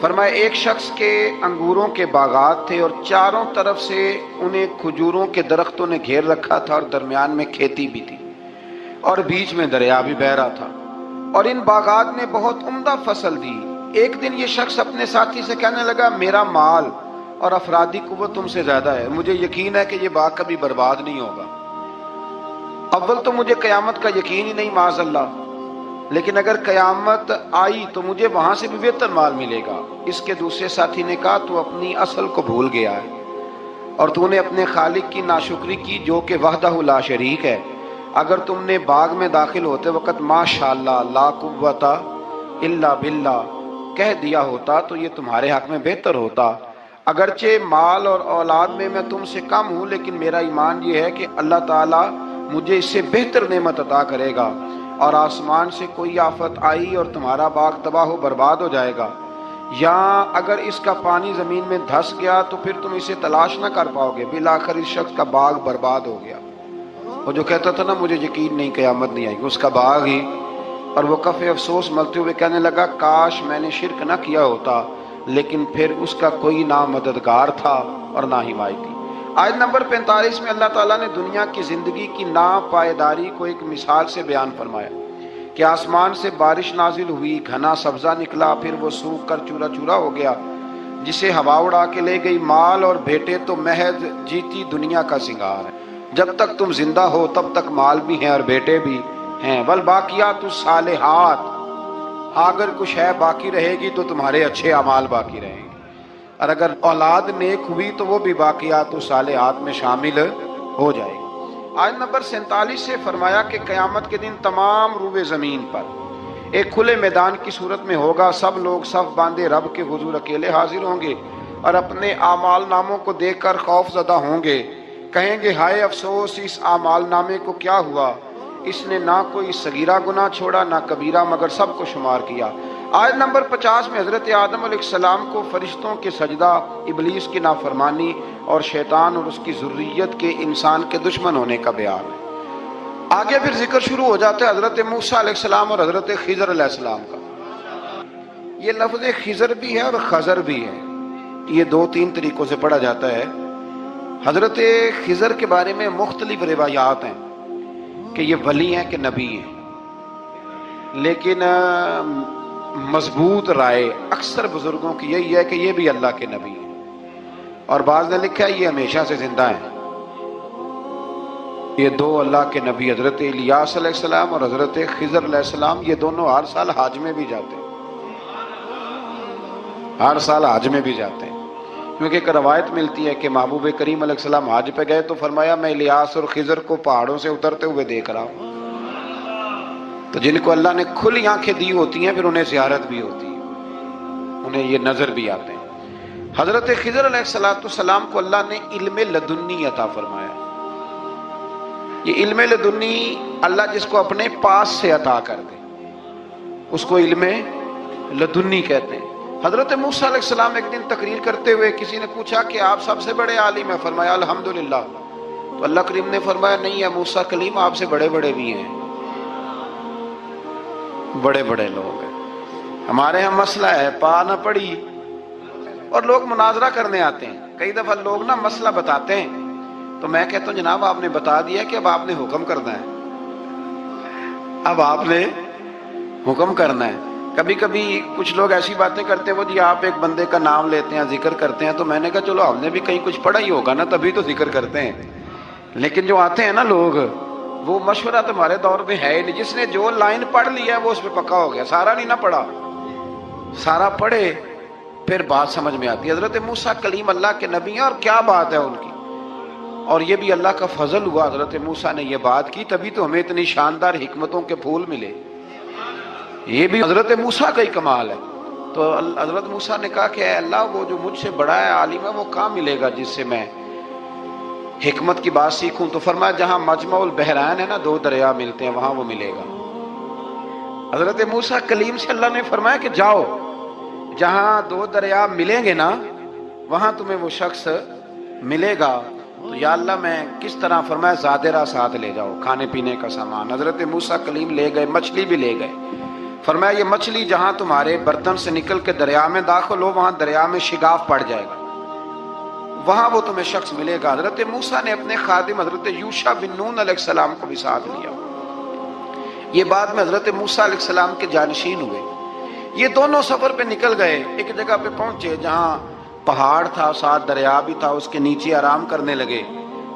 فرمایا ایک شخص کے انگوروں کے باغات تھے, اور چاروں طرف سے انہیں کھجوروں کے درختوں نے گھیر رکھا تھا, اور درمیان میں کھیتی بھی تھی, اور بیچ میں دریا بھی بہہ رہا تھا, اور ان باغات نے بہت عمدہ فصل دی. ایک دن یہ شخص اپنے ساتھی سے کہنے لگا میرا مال اور افرادی قوت تم سے زیادہ ہے, مجھے یقین ہے کہ یہ باغ کبھی برباد نہیں ہوگا. اول تو مجھے قیامت کا یقین ہی نہیں معاذ اللہ, لیکن اگر قیامت آئی تو مجھے وہاں سے بھی بہتر مال ملے گا۔ اس کے دوسرے ساتھی نے کہا تو اپنی اصل کو بھول گیا ہے اور تو نے اپنے خالق کی ناشکری کی جو کہ وحدہ لا شریک ہے۔ اگر تم نے باغ میں داخل ہوتے وقت ماشاءاللہ لا قوت الا باللہ کہہ دیا ہوتا تو یہ تمہارے حق میں بہتر ہوتا۔ اگرچہ مال اور اولاد میں تم سے کم ہوں، لیکن میرا ایمان یہ ہے کہ اللہ تعالیٰ مجھے اس سے بہتر نعمت عطا کرے گا، اور آسمان سے کوئی آفت آئی اور تمہارا باغ تباہ و برباد ہو جائے گا، یا اگر اس کا پانی زمین میں دھس گیا تو پھر تم اسے تلاش نہ کر پاؤ گے، بالآخر اس شخص کا باغ برباد ہو گیا۔ وہ جو کہتا تھا نا مجھے یقین نہیں قیامت نہیں آئے گی، اس کا باغ ہی، اور وہ کف افسوس ملتے ہوئے کہنے لگا کاش میں نے شرک نہ کیا ہوتا، لیکن پھر اس کا کوئی نہ مددگار تھا اور نہ حمایتی۔ آیت نمبر 45 میں اللہ تعالیٰ نے دنیا کی زندگی کی ناپائیداری کو ایک مثال سے بیان فرمایا کہ آسمان سے بارش نازل ہوئی، گھنا سبزہ نکلا، پھر وہ سوکھ کر چورا چورا ہو گیا، جسے ہوا اڑا کے لے گئی۔ مال اور بیٹے تو محض جیتی دنیا کا سنگار ہے، جب تک تم زندہ ہو تب تک مال بھی ہیں اور بیٹے بھی ہیں۔ والباقیات الصالحات، اگر کچھ ہے باقی رہے گی تو تمہارے اچھے اعمال باقی رہیں گے، اور اگر اولاد نیک ہوئی تو وہ بھی باقیات الصالحات میں شامل ہو جائے گی۔ آیت نمبر 47 سے فرمایا کہ قیامت کے دن تمام روئے زمین پر ایک کھلے میدان کی صورت میں ہوگا، سب لوگ صف باندھے رب کے حضور اکیلے حاضر ہوں گے اور اپنے اعمال ناموں کو دیکھ کر خوف زدہ ہوں گے، کہیں گے ہائے افسوس اس اعمال نامے کو کیا ہوا، اس نے نہ کوئی صغیرہ گناہ چھوڑا نہ کبیرہ، مگر سب کو شمار کیا۔ آیت نمبر 50 میں حضرت آدم علیہ السلام کو فرشتوں کے سجدہ، ابلیس کی نافرمانی اور شیطان اور اس کی ذریت کے انسان کے دشمن ہونے کا بیان ہے۔ آگے پھر ذکر شروع ہو جاتا ہے حضرت موسیٰ علیہ السلام اور حضرت خضر علیہ السلام کا۔ یہ لفظ خضر بھی ہے اور خضر بھی ہے، یہ دو تین طریقوں سے پڑھا جاتا ہے۔ حضرت خضر کے بارے میں مختلف روایات ہیں کہ یہ ولی ہیں کہ نبی ہیں، لیکن مضبوط رائے اکثر بزرگوں کی یہی ہے کہ یہ بھی اللہ کے نبی ہیں، اور بعض نے لکھا ہے یہ ہمیشہ سے زندہ ہیں۔ یہ دو اللہ کے نبی حضرت الیاس علیہ السلام اور حضرت خضر علیہ السلام، یہ دونوں ہر سال حج میں بھی جاتے ہیں، ہر سال حج میں بھی جاتے ہیں، کیونکہ ایک روایت ملتی ہے کہ محبوب کریم علیہ السلام حج پہ گئے تو فرمایا میں الیاس اور خضر کو پہاڑوں سے اترتے ہوئے دیکھ رہا ہوں۔ تو جن کو اللہ نے کھلی آنکھیں دی ہوتی ہیں پھر انہیں زیارت بھی ہوتی ہے، انہیں یہ نظر بھی آتے ہیں۔ حضرت خضر علیہ السلام کو اللہ نے علم لدنی عطا فرمایا۔ یہ علم لدنی اللہ جس کو اپنے پاس سے عطا کر دے اس کو علم لدنی کہتے ہیں۔ حضرت موسیٰ علیہ السلام ایک دن تقریر کرتے ہوئے کسی نے پوچھا کہ آپ سب سے بڑے عالم ہیں، فرمایا الحمدللہ۔ تو اللہ کریم نے فرمایا نہیں ہے موسیٰ کلیم آپ سے بڑے بڑے بھی ہیں، بڑے بڑے لوگ ہیں، ہمارے ہاں مسئلہ ہے پا نہ پڑی، اور لوگ مناظرہ کرنے آتے ہیں۔ کئی دفعہ لوگ نا مسئلہ بتاتے ہیں تو میں کہتا ہوں جناب آپ نے بتا دیا کہ اب آپ نے حکم کرنا ہے، اب آپ نے حکم کرنا ہے۔ کبھی کبھی کچھ لوگ ایسی باتیں کرتے ہیں وہ جی آپ ایک بندے کا نام لیتے ہیں ذکر کرتے ہیں، تو میں نے کہا چلو ہم نے بھی کہیں کچھ پڑھا ہی ہوگا نا تبھی تو ذکر کرتے ہیں، لیکن جو آتے ہیں نا لوگ وہ مشورہ تمہارے دور میں ہے ہی نہیں، جس نے جو لائن پڑھ لی ہے وہ اس پہ پکا ہو گیا، سارا نہیں نہ پڑھا، سارا پڑھے پھر بات سمجھ میں آتی ہے۔ حضرت موسیٰ کلیم اللہ کے نبی ہیں، اور کیا بات ہے ان کی، اور یہ بھی اللہ کا فضل ہوا حضرت موسیٰ نے یہ بات کی، تبھی تو ہمیں اتنی شاندار حکمتوں کے پھول ملے، یہ بھی حضرت موسیٰ کا ہی کمال ہے۔ تو حضرت موسیٰ نے کہا کہ اے اللہ وہ جو مجھ سے بڑا ہے عالم ہے وہ کہاں ملے گا جس سے میں حکمت کی بات سیکھوں؟ تو فرمایا جہاں مجمع البحرین ہے نا، دو دریا ملتے ہیں، وہاں وہ ملے گا۔ حضرت موسیٰ کلیم سے اللہ نے فرمایا کہ جاؤ جہاں دو دریا ملیں گے نا وہاں تمہیں وہ شخص ملے گا۔ تو یا اللہ میں کس طرح؟ فرمایا زادرہ ساتھ لے جاؤ، کھانے پینے کا سامان۔ حضرت موسیٰ کلیم لے گئے، مچھلی بھی لے گئے۔ فرمایا یہ مچھلی جہاں تمہارے برتن سے نکل کے دریا میں داخل ہو وہاں دریا میں شگاف پڑ جائے گا، وہاں وہ تمہیں شخص ملے گا۔ حضرت موسیٰ نے اپنے خادم حضرت یوشع بن نون علیہ السلام کو بھی ساتھ لیا۔ یہ بعد میں حضرت موسیٰ علیہ السلام کے جانشین ہوئے۔ یہ دونوں سفر پہ نکل گئے، ایک جگہ پہ پہنچے جہاں پہاڑ تھا، ساتھ دریا بھی تھا، اس کے نیچے آرام کرنے لگے۔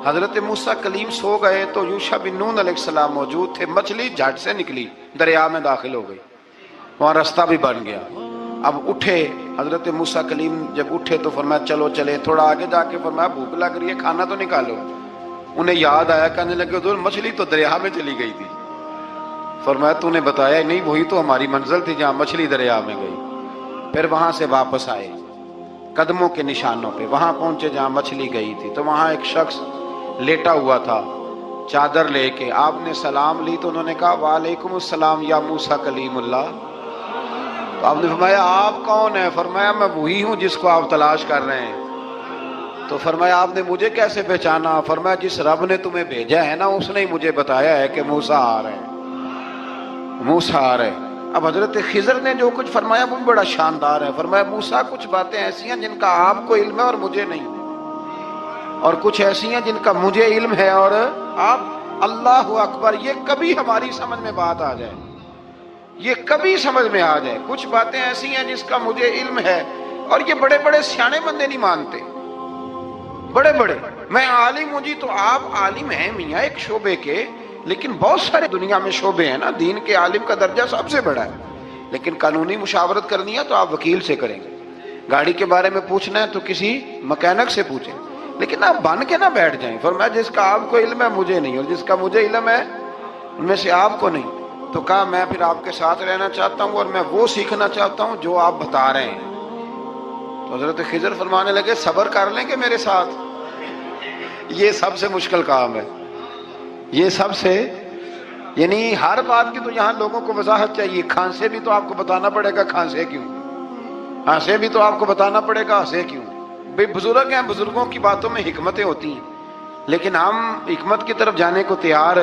حضرت موسیٰ کلیم سو گئے تو یوشع بن نون علیہ السلام موجود تھے. مچھلی جھٹ سے نکلی, دریا میں داخل ہو گئی, وہاں راستہ بھی بن گیا. اب اٹھے حضرت موسیٰ کلیم, جب اٹھے تو فرمایا چلو چلے. تھوڑا آگے جا کے فرمایا بھوک لگ رہی ہے, کھانا تو نکالو. انہیں یاد آیا, کہنے لگے حضور مچھلی تو دریا میں چلی گئی تھی. فرمایا تو نے بتایا نہیں, وہی تو ہماری منزل تھی جہاں مچھلی دریا میں گئی. پھر وہاں سے واپس آئے قدموں کے نشانوں پہ, وہاں پہنچے جہاں مچھلی گئی تھی. تو وہاں ایک شخص لیٹا ہوا تھا چادر لے کے. آپ نے سلام لی تو انہوں نے کہا وعلیکم السلام یا موسیٰ کلیم اللہ. تو آپ نے فرمایا آپ کون ہیں؟ فرمایا میں وہی ہوں جس کو آپ تلاش کر رہے ہیں. تو فرمایا آپ نے مجھے کیسے پہچانا؟ فرمایا جس رب نے تمہیں بھیجا ہے نا, اس نے ہی مجھے بتایا ہے کہ موسیٰ آ رہے ہیں, موسیٰ آ رہے ہیں. اب حضرت خضر نے جو کچھ فرمایا وہ بھی بڑا شاندار ہے. فرمایا موسیٰ کچھ باتیں ایسی ہیں جن کا آپ کو علم ہے اور مجھے نہیں, اور کچھ ایسی ہیں جن کا مجھے علم ہے اور آپ. اللہ اکبر, یہ کبھی ہماری سمجھ میں بات آ جائے, یہ کبھی سمجھ میں آ جائے. کچھ باتیں ایسی ہیں جس کا مجھے علم ہے, اور یہ بڑے بڑے سیانے بندے نہیں مانتے. بڑے بڑے, میں عالم ہوں جی, تو آپ عالم ہیں میاں ایک شعبے کے, لیکن بہت سارے دنیا میں شعبے ہیں نا. دین کے عالم کا درجہ سب سے بڑا ہے, لیکن قانونی مشاورت کرنی ہے تو آپ وکیل سے کریں گے. گاڑی کے بارے میں پوچھنا ہے تو کسی مکینک سے پوچھیں, لیکن آپ بن کے نہ بیٹھ جائیں. فرمایا جس کا آپ کو علم ہے مجھے نہیں, اور جس کا مجھے علم ہے ان میں سے آپ کو نہیں. تو کہا میں پھر آپ کے ساتھ رہنا چاہتا ہوں اور میں وہ سیکھنا چاہتا ہوں جو آپ بتا رہے ہیں. تو حضرت خضر فرمانے لگے صبر کر لیں کہ میرے ساتھ, یہ سب سے مشکل کام ہے. یہ سب سے, یعنی ہر بات کی تو یہاں لوگوں کو وضاحت چاہیے. کھانسے بھی تو آپ کو بتانا پڑے گا کھانسے کیوں, ہنسے بھی تو آپ کو بتانا پڑے گا ہنسے کیوں. بے بزرگ ہیں, بزرگوں کی باتوں میں حکمتیں ہوتی ہیں, لیکن ہم حکمت کی طرف جانے کو تیار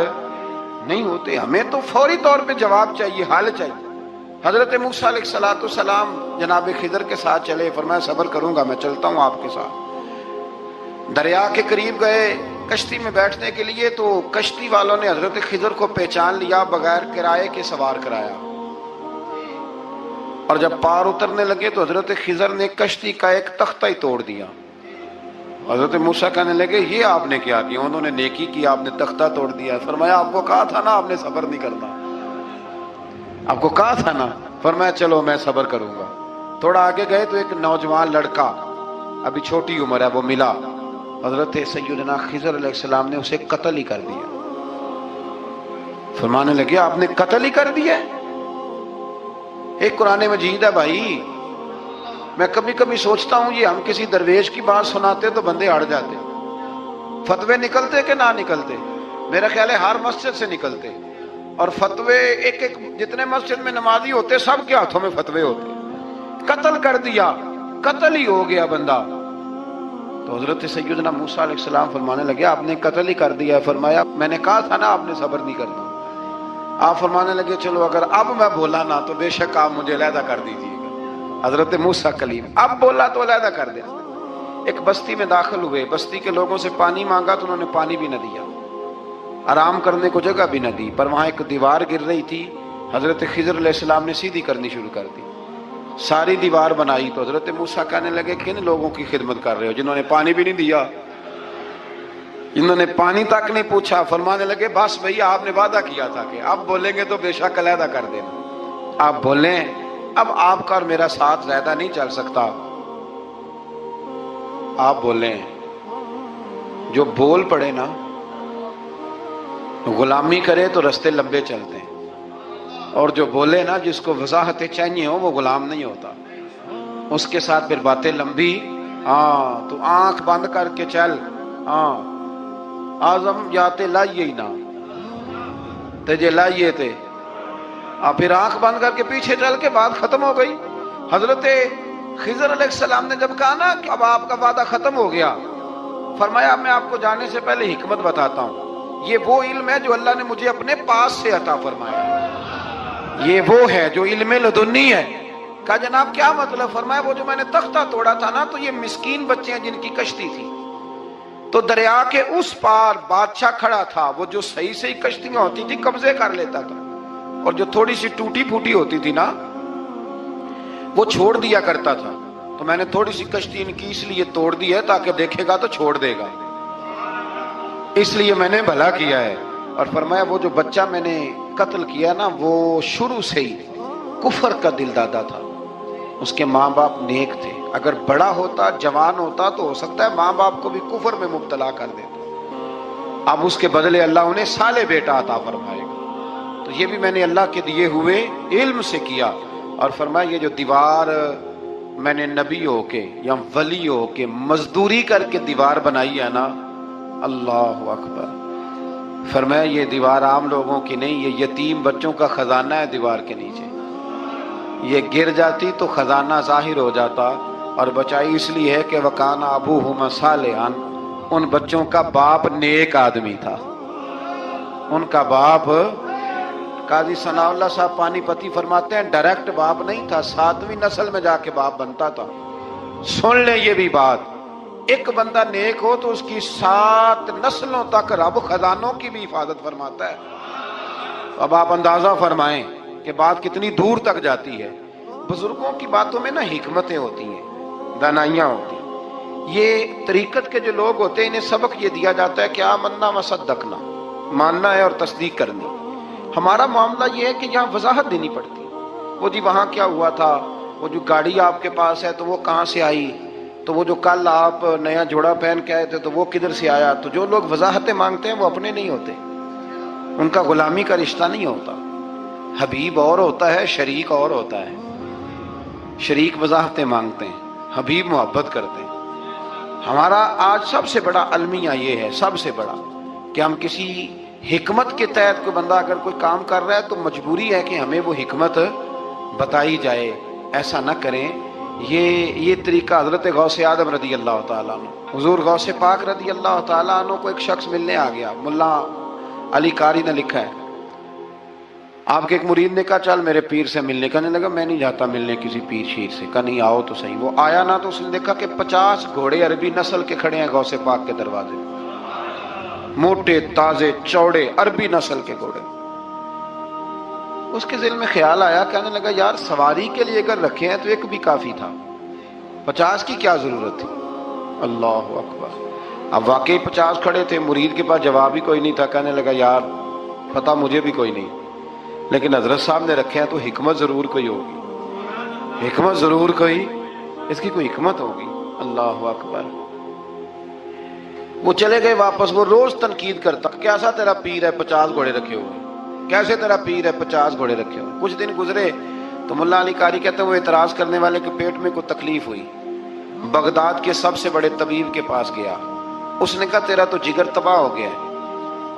نہیں ہوتے. ہمیں تو فوری طور پہ جواب چاہیے, حل چاہیے. حضرت موسیٰ علیہ السلام جناب خضر کے ساتھ چلے. فرمایا صبر کروں گا, میں چلتا ہوں آپ کے ساتھ. دریا کے قریب گئے کشتی میں بیٹھنے کے لیے, تو کشتی والوں نے حضرت خضر کو پہچان لیا, بغیر کرائے کے سوار کرایا. اور جب پار اترنے لگے تو حضرت خضر نے کشتی کا ایک تختہ ہی توڑ دیا. حضرت موسیٰ کہنے لگے یہ آپ نے کیا کیا؟ انہوں نے نیکی کی, آپ نے تختہ توڑ دیا. فرمایا آپ کو کہا تھا نا آپ نے صبر نہیں کرنا, آپ کو کہا تھا نا. فرمایا چلو میں صبر کروں گا. تھوڑا آگے گئے تو ایک نوجوان لڑکا, ابھی چھوٹی عمر ہے, وہ ملا. حضرت سیدنا خضر علیہ السلام نے اسے قتل ہی کر دیا. فرمانے لگے آپ نے قتل ہی کر دیا؟ ایک قرآن مجید ہے بھائی. میں کبھی کبھی سوچتا ہوں یہ ہم کسی درویش کی بات سناتے تو بندے اڑ جاتے. فتوے نکلتے کہ نہ نکلتے؟ میرا خیال ہے ہر مسجد سے نکلتے, اور فتوے ایک ایک جتنے مسجد میں نمازی ہوتے سب کے ہاتھوں میں فتوے ہوتے. قتل کر دیا, قتل ہی ہو گیا بندہ. تو حضرت سیدنا موسیٰ علیہ السلام فرمانے لگے آپ نے قتل ہی کر دیا. فرمایا میں نے کہا تھا نا آپ نے صبر نہیں کرنا. آپ فرمانے لگے چلو اگر اب میں بولا نا تو بے شک آپ مجھے علیحدہ کر دیجیے گا. حضرت موسیٰ کلیم اب بولا تو علیحدہ کر دیا. ایک بستی میں داخل ہوئے, بستی کے لوگوں سے پانی مانگا تو انہوں نے پانی بھی نہ دیا, آرام کرنے کو جگہ بھی نہ دی. پر وہاں ایک دیوار گر رہی تھی, حضرت خضر علیہ السلام نے سیدھی کرنی شروع کر دی. ساری دیوار بنائی. تو حضرت موسیٰ کہنے لگے کن لوگوں کی خدمت کر رہے ہو جنہوں نے پانی بھی نہیں دیا, جنہوں نے پانی تک نہیں پوچھا. فرمانے لگے بس بھیا آپ نے وعدہ کیا تھا کہ اب بولیں گے تو بے شک علیحدہ کر دینا. آپ بولیں, اب آپ کا اور میرا ساتھ زیادہ نہیں چل سکتا. آپ بولیں, جو بول پڑے نا غلامی کرے تو رستے لمبے چلتے ہیں, اور جو بولے نا جس کو وضاحتیں چاہیے ہو وہ غلام نہیں ہوتا, اس کے ساتھ پھر باتیں لمبی. ہاں تو آنکھ بند کر کے چل. ہاں آزم جاتے لائیے ہی نہ تجھے لائیے تھے, پھر آنکھ بند کر کے پیچھے چل کے بات ختم ہو گئی. حضرت خضر علیہ السلام نے جب کہا نا کہ اب آپ کا وعدہ ختم ہو گیا, فرمایا میں آپ کو جانے سے پہلے حکمت بتاتا ہوں. یہ وہ علم ہے جو اللہ نے مجھے اپنے پاس سے عطا فرمایا, یہ وہ ہے جو علم لدنی ہے. کہا جناب کیا مطلب؟ فرمایا وہ جو میں نے تختہ توڑا تھا نا, تو یہ مسکین بچے ہیں جن کی کشتی تھی, تو دریا کے اس پار بادشاہ کھڑا تھا, وہ جو صحیح صحیح کشتیاں ہوتی تھی قبضے کر لیتا تھا, اور جو تھوڑی سی ٹوٹی پھوٹی ہوتی تھی نا وہ چھوڑ دیا کرتا تھا. تو میں نے تھوڑی سی کشتی ان کی اس لیے توڑ دی ہے تاکہ دیکھے گا تو چھوڑ دے گا. اس لیے میں نے بھلا کیا ہے. اور فرمایا وہ جو بچہ میں نے قتل کیا نا وہ شروع سے ہی کفر کا دل دادا تھا. اس کے ماں باپ نیک تھے. اگر بڑا ہوتا جوان ہوتا تو ہو سکتا ہے ماں باپ کو بھی کفر میں مبتلا کر دیتا. اب اس کے بدلے اللہ انہیں صالح بیٹا عطا فرمائے گا. تو یہ بھی میں نے اللہ کے دیے ہوئے علم سے کیا. اور فرمایا یہ جو دیوار میں نے نبی ہو کے یا ولی ہو کے مزدوری کر کے دیوار بنائی ہے نا، اللہ اکبر. فرمایا یہ دیوار عام لوگوں کی نہیں، یہ یتیم بچوں کا خزانہ ہے دیوار کے نیچے. یہ گر جاتی تو خزانہ ظاہر ہو جاتا. اور بچائی اس لیے ہے کہ وکان ابوہما صالحا، ان بچوں کا باپ نیک آدمی تھا. ان کا باپ، قاضی ثناء اللہ صاحب پانی پتی فرماتے ہیں ڈائریکٹ باپ نہیں تھا، 7ویں نسل میں جا کے باپ بنتا تھا. سن لیں یہ بھی بات، ایک بندہ نیک ہو تو اس کی 7 نسلوں تک رب خزانوں کی بھی حفاظت فرماتا ہے. اب آپ اندازہ فرمائیں کہ بات کتنی دور تک جاتی ہے. بزرگوں کی باتوں میں نا حکمتیں ہوتی ہیں، دانائیاں ہوتی ہیں. یہ طریقت کے جو لوگ ہوتے ہیں انہیں سبق یہ دیا جاتا ہے کہ آمنا وصدقنا، ماننا ہے اور تصدیق کرنی. ہمارا معاملہ یہ ہے کہ یہاں وضاحت دینی پڑتی. وہ جی وہاں کیا ہوا تھا، وہ جو گاڑی آپ کے پاس ہے تو وہ کہاں سے آئی، تو وہ جو کل آپ نیا جوڑا پہن کے آئے تھے تو وہ کدھر سے آیا. تو جو لوگ وضاحتیں مانگتے ہیں وہ اپنے نہیں ہوتے، ان کا غلامی کا رشتہ نہیں ہوتا. حبیب اور ہوتا ہے، شریک اور ہوتا ہے. شریک وضاحتیں مانگتے ہیں، حبیب محبت کرتے ہیں. ہمارا آج سب سے بڑا المیہ یہ ہے، سب سے بڑا، کہ ہم کسی حکمت کے تحت کوئی بندہ اگر کوئی کام کر رہا ہے تو مجبوری ہے کہ ہمیں وہ حکمت بتائی جائے. ایسا نہ کریں. یہ طریقہ حضرت غوث اعظم رضی اللہ تعالیٰ عنہ، حضور غوث پاک رضی اللہ تعالیٰ عنہ کو ایک شخص ملنے آ گیا. ملا علی قاری نے لکھا ہے، آپ کے ایک مرید نے کہا چل میرے پیر سے ملنے. کہنے لگا میں نہیں جاتا ملنے کسی پیر شیر سے. کہا نہیں آؤ تو صحیح. وہ آیا نا تو اس نے دیکھا کہ 50 گھوڑے عربی نسل کے کھڑے ہیں غوث پاک کے دروازے، موٹے تازے چوڑے عربی نسل کے گھوڑے. اس کے دل میں خیال آیا، کہنے لگا یار سواری کے لیے اگر رکھے ہیں تو ایک بھی کافی تھا، 50 کی کیا ضرورت تھی. اللہ اکبر. اب واقعی 50 کھڑے تھے، مرید کے پاس جواب ہی کوئی نہیں تھا. کہنے لگا یار پتہ مجھے بھی کوئی نہیں، لیکن حضرت صاحب نے رکھے ہیں تو حکمت ضرور کوئی ہوگی، حکمت ضرور کوئی، اس کی کوئی حکمت ہوگی. اللہ اکبر. وہ چلے گئے واپس. وہ روز تنقید کرتا، کیسا تیرا پیر ہے 50 گھوڑے رکھے ہوئے، کیسے تیرا پیر ہے 50 گھوڑے رکھے ہوئے. کچھ دن گزرے تو ملا علی قاری کہتے ہیں وہ اعتراض کرنے والے کے پیٹ میں کوئی تکلیف ہوئی، بغداد کے سب سے بڑے طبیب کے پاس گیا. اس نے کہا تیرا تو جگر تباہ ہو گیا ہے،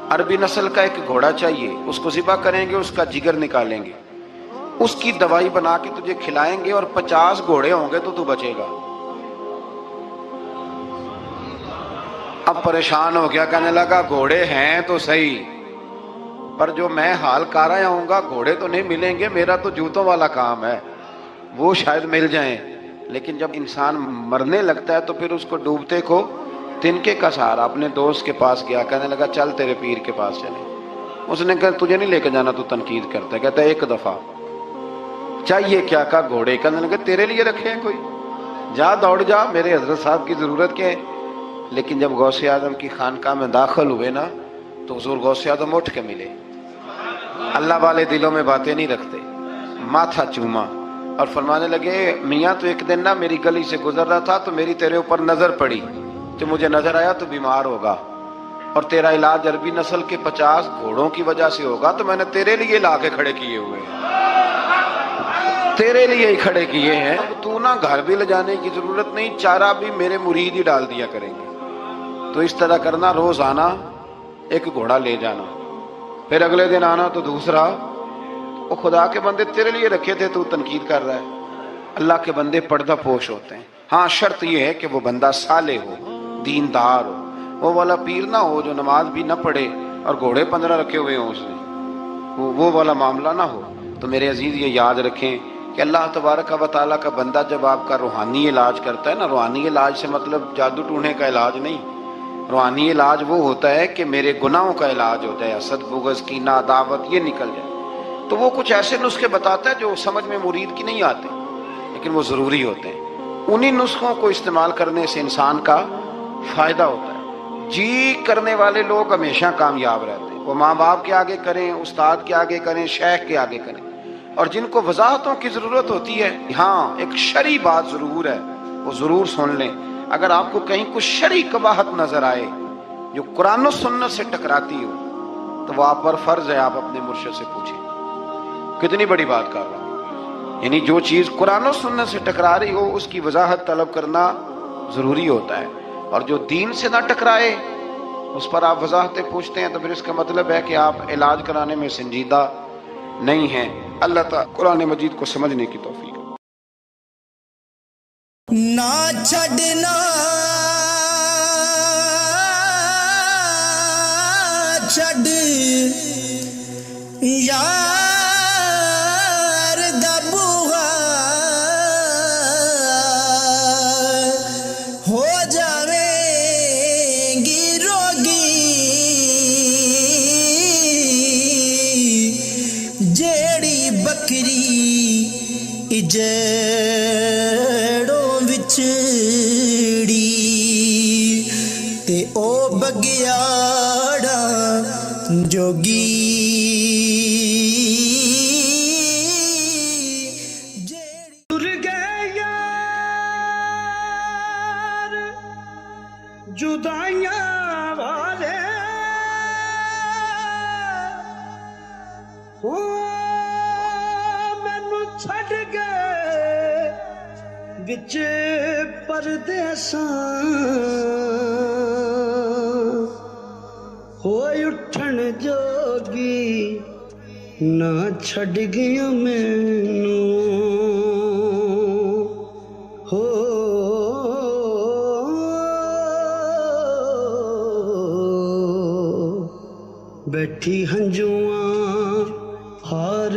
عربی نسل کا ایک گھوڑا چاہیے، اس کو ذبح کریں گے، اس کا جگر نکالیں گے، اس کی دوائی بنا کے تجھے کھلائیں گے، اور 50 گھوڑے ہوں گے تو تو بچے گا. اب پریشان ہو گیا، کہنے لگا گھوڑے ہیں تو صحیح، پر جو میں حال کارا آؤں گا گھوڑے تو نہیں ملیں گے، میرا تو جوتوں والا کام ہے، وہ شاید مل جائیں. لیکن جب انسان مرنے لگتا ہے تو پھر اس کو ڈوبتے کو تنکے کا سہارا. اپنے دوست کے پاس گیا، کہنے لگا چل تیرے پیر کے پاس چلیں. اس نے کہا تجھے نہیں لے کے جانا، تو تنقید کرتا ہے. کہتا ہے ایک دفعہ چاہیے کیا؟ کہا گھوڑے. کہنے لگا تیرے لیے رکھے ہیں کوئی، جا دوڑ جا، میرے حضرت صاحب کی ضرورت کیا ہے. لیکن جب غوث اعظم کی خانقاہ میں داخل ہوئے نا تو حضور غوث اعظم اٹھ کے ملے. اللہ والے دلوں میں باتیں نہیں رکھتے. ماتھا چوما اور فرمانے لگے میاں تو ایک دن نا میری گلی سے گزر رہا تھا تو میری تیرے اوپر نظر پڑی، تو مجھے نظر آیا تو بیمار ہوگا اور تیرا علاج عربی نسل کے 50 گھوڑوں کی وجہ سے ہوگا، تو میں نے تیرے لیے لا کے کھڑے کیے ہوئے ہیں، تیرے لیے ہی کھڑے کیے ہیں. تو نا گھر بھی لے جانے کی ضرورت نہیں، چارہ بھی میرے مرید ہی ڈال دیا کریں گے. تو اس طرح کرنا، روز آنا ایک گھوڑا لے جانا، پھر اگلے دن آنا تو دوسرا. وہ خدا کے بندے تیرے لیے رکھے تھے تو تنقید کر رہا ہے. اللہ کے بندے پردہ پوش ہوتے ہیں. ہاں شرط یہ ہے کہ وہ بندہ صالح ہو، دیندار ہو، وہ والا پیر نہ ہو جو نماز بھی نہ پڑھے اور گھوڑے 15 رکھے ہوئے ہوں اس نے، وہ والا معاملہ نہ ہو. تو میرے عزیز یہ یاد رکھیں کہ اللہ تبارک و تعالیٰ کا بندہ جب آپ کا روحانی علاج کرتا ہے نا، روحانی علاج سے مطلب جادو ٹونے کا علاج نہیں، روحانی علاج وہ ہوتا ہے کہ میرے گناہوں کا علاج ہوتا ہے، حسد بغض کینہ عداوت یہ نکل جائے. تو وہ کچھ ایسے نسخے بتاتا ہے جو سمجھ میں مرید کی نہیں آتے لیکن وہ ضروری ہوتے ہیں. انہی نسخوں کو استعمال کرنے سے انسان کا فائدہ ہوتا ہے. جی کرنے والے لوگ ہمیشہ کامیاب رہتے ہیں، وہ ماں باپ کے آگے کریں، استاد کے آگے کریں، شیخ کے آگے کریں، اور جن کو وضاحتوں کی ضرورت ہوتی ہے، ہاں ایک شرعی بات ضرور ہے، وہ ضرور سن لیں۔ اگر آپ کو کہیں کچھ شرعی قباحت نظر آئے جو قرآن و سنت سے ٹکراتی ہو تو وہ آپ پر فرض ہے آپ اپنے مرشد سے پوچھیں۔ کتنی بڑی بات کر رہا ہوں، یعنی جو چیز قرآن و سنت سے ٹکرا رہی ہو اس کی وضاحت طلب کرنا ضروری ہوتا ہے، اور جو دین سے نہ ٹکرائے اس پر آپ وضاحتیں پوچھتے ہیں تو پھر اس کا مطلب ہے کہ آپ علاج کرانے میں سنجیدہ نہیں ہیں۔ اللہ تعالیٰ قرآن مجید کو سمجھنے کی توفیق۔ نہ چھڈنا چھڈ یار دا بوہا ہو جاویں گی روگی جیڑی بکری جڑوں وچڑی تے او بگیاڑا جوگی ٹر گئے یار جدائیاں والے ہو مینوں چھڈ گئے وچ پردیساں ہوئے اٹھن جوگی نہ چھڈ گیا مینوں ہو بیٹھی ہنجواں ہار